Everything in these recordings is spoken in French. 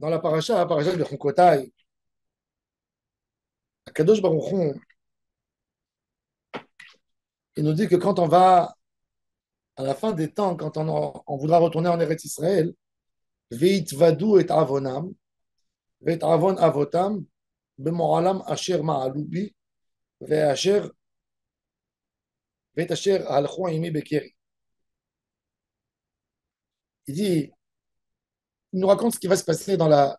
dans la paracha de Chukotai, Kadosh Baruch Hu, il nous dit que quand on va à la fin des temps, quand on voudra retourner en Eretz Israël, Veit Vadu et Avonam, Veit Avon Avotam, Bemoralam Asher Ma'alubi, Veit Asher Halchou Imi Bekeri. Il dit, il nous raconte ce qui va se passer dans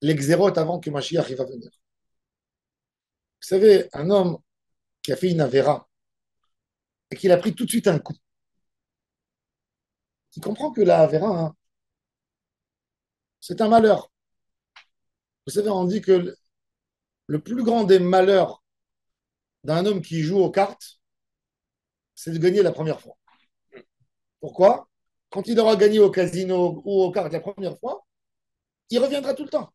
l'exérote avant que Mashiach il va venir. Vous savez, un homme qui a fait une avéra et qu'il a pris tout de suite un coup, il comprend que la avéra, hein, c'est un malheur. Vous savez, on dit que le plus grand des malheurs d'un homme qui joue aux cartes, c'est de gagner la première fois. Pourquoi? Quand il aura gagné au casino ou aux cartes la première fois, il reviendra tout le temps.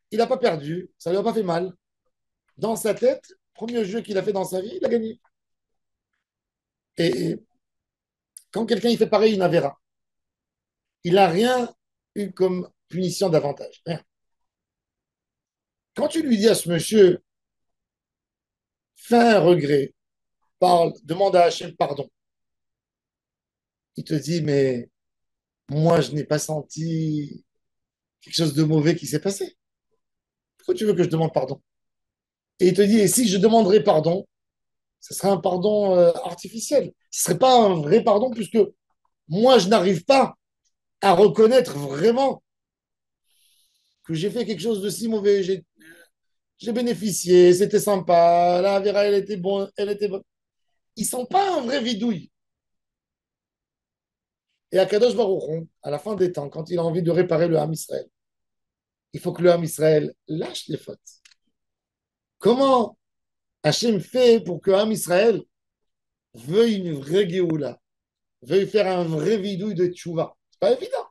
Il n'a pas perdu, ça ne lui a pas fait mal. Dans sa tête, premier jeu qu'il a fait dans sa vie, il a gagné. Et quand quelqu'un il fait pareil, une avéra, il n'a rien eu comme punition d'avantage. Rien. Quand tu lui dis à ce monsieur, fais un regret, parle, demande à Hachem pardon, il te dit, mais moi, je n'ai pas senti quelque chose de mauvais qui s'est passé. Pourquoi tu veux que je demande pardon? Et il te dit, et si je demanderais pardon, ce serait un pardon artificiel. Ce ne serait pas un vrai pardon puisque moi, je n'arrive pas à reconnaître vraiment que j'ai fait quelque chose de si mauvais. J'ai bénéficié, c'était sympa, la Vera, elle était bonne, elle était bonne. Ils ne sont pas un vrai vidouille. Et à Kadosh Baruch Hu, à la fin des temps, quand il a envie de réparer le Ham Israël, il faut que le Ham Israël lâche les fautes. Comment Hachem fait pour que Ham Israël veuille une vraie Géoula, veuille faire un vrai vidouille de tchouva? C'est pas évident.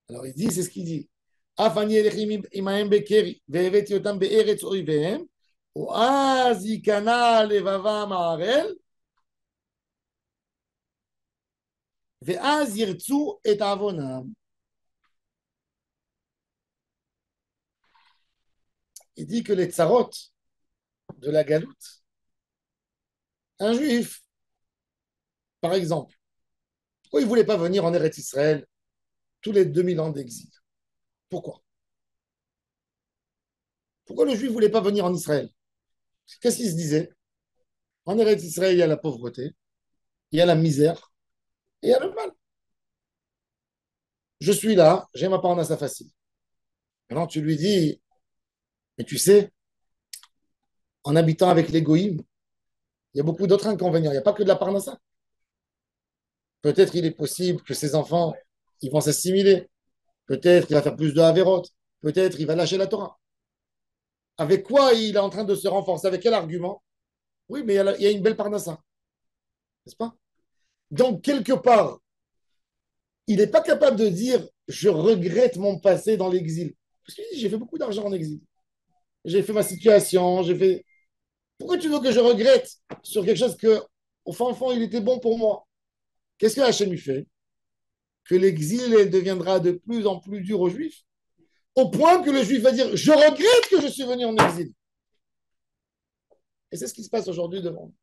Alors il dit, c'est ce qu'il dit. Afani elechim imahem bekeri, ve'eveti otam be'eretz oivehem, ואז ייכנע לבבם הערל, ואז ירצו את עוונם. Il dit que les tsarot de la galoute, un juif, par exemple, pourquoi il ne voulait pas venir en Eretz Israël tous les 2000 ans d'exil? Pourquoi? Pourquoi le juif ne voulait pas venir en Israël? Qu'est-ce qu'il se disait? En Eretz Israël, il y a la pauvreté, il y a la misère, et il y a le mal. Je suis là, j'ai ma parnassa facile. Maintenant, tu lui dis, mais tu sais, en habitant avec les goïms, il y a beaucoup d'autres inconvénients. Il n'y a pas que de la parnassa. Peut-être il est possible que ses enfants, ils vont s'assimiler. Peut-être qu'il va faire plus de Haverot. Peut-être il va lâcher la Torah. Avec quoi il est en train de se renforcer? Avec quel argument? Oui, mais il y a une belle parnassa, n'est-ce pas? Donc, quelque part, il n'est pas capable de dire je regrette mon passé dans l'exil. Parce que j'ai fait beaucoup d'argent en exil. J'ai fait ma situation, j'ai fait. Pourquoi tu veux que je regrette sur quelque chose que, au fond, il était bon pour moi? Qu'est-ce que Hachem lui fait? Que l'exil elle deviendra de plus en plus dur aux Juifs, au point que le Juif va dire je regrette que je suis venu en exil. Et c'est ce qui se passe aujourd'hui devant nous.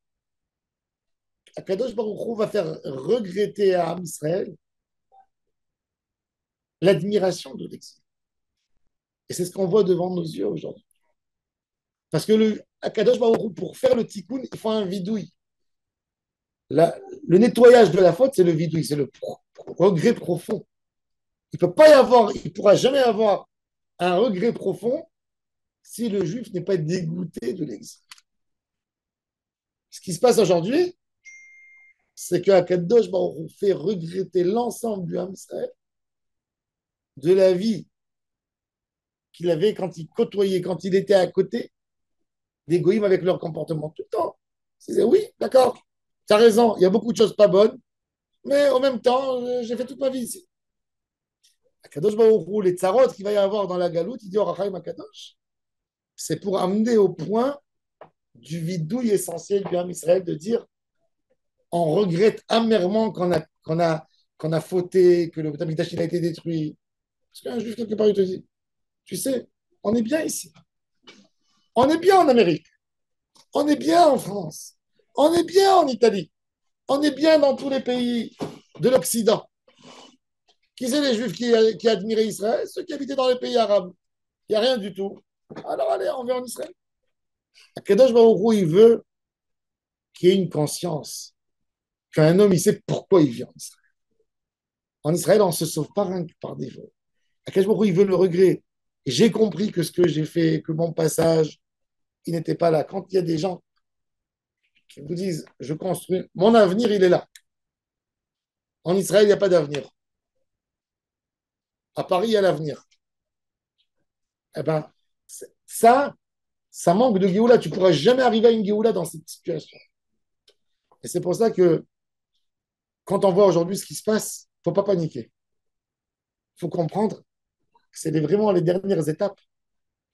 Akadosh Baruch Hu va faire regretter à Am Israël l'admiration de l'exil. Et c'est ce qu'on voit devant nos yeux aujourd'hui. Parce que le Akadosh Baruch Hu, pour faire le tikkun, il faut un vidouille. Le nettoyage de la faute, c'est le vidouille, c'est le regret profond. Il ne peut pas y avoir, il ne pourra jamais avoir un regret profond si le juif n'est pas dégoûté de l'exil. Ce qui se passe aujourd'hui, c'est qu'Akadosh Baruch Hu fait regretter l'ensemble du Ham Israël de la vie qu'il avait quand il côtoyait, quand il était à côté des goïms avec leur comportement tout le temps. Il disait oui, d'accord, tu as raison, il y a beaucoup de choses pas bonnes, mais en même temps, j'ai fait toute ma vie ici. Akadosh Baruch Hu, les tsarot qu'il va y avoir dans la galoute, il dit Orachaim Akadosh, c'est pour amener au point du vidouille essentiel du Ham Israël de dire on regrette amèrement qu'on a fauté, que le Beth Amikdash il a été détruit. Parce qu'un juif, quelque part, il te dit, tu sais, on est bien ici. On est bien en Amérique. On est bien en France. On est bien en Italie. On est bien dans tous les pays de l'Occident. Qui c'est les juifs qui admiraient Israël? Ceux qui habitaient dans les pays arabes. Il n'y a rien du tout. Alors allez, on va en Israël. Akadosh Baruch Hu, il veut qu'il y ait une conscience, qu'un homme, il sait pourquoi il vient en Israël. En Israël, on ne se sauve pas rien que par défaut. Akadosh Baruch Hu, il veut le regret. Et j'ai compris que ce que j'ai fait, que mon passage, il n'était pas là. Quand il y a des gens qui vous disent, je construis, mon avenir, il est là. En Israël, il n'y a pas d'avenir. À Paris, il y a l'avenir. Eh ben, ça manque de Géoula. Tu ne pourras jamais arriver à une Géoula dans cette situation. Et c'est pour ça que quand on voit aujourd'hui ce qui se passe, il ne faut pas paniquer. Il faut comprendre que c'est vraiment les dernières étapes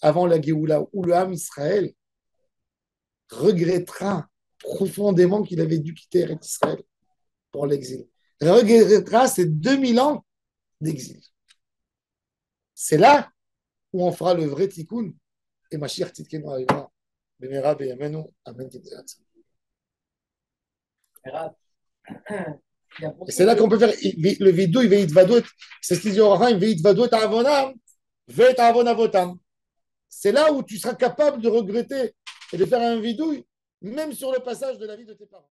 avant la Géoula où le Ham Israël regrettera profondément qu'il avait dû quitter Eretz Israël pour l'exil. Il regrettera ces 2000 ans d'exil. C'est là où on fera le vrai tikkun et Mashiach Tzidkenu arrivera. Bemera beyamenu. Amen. Et c'est là qu'on peut faire le vidou, il va yitvadot. C'est ce qu'il dit au Raham, il va yitvadot avonam, veut avonavotam. C'est là où tu seras capable de regretter et de faire un vidou, même sur le passage de la vie de tes parents.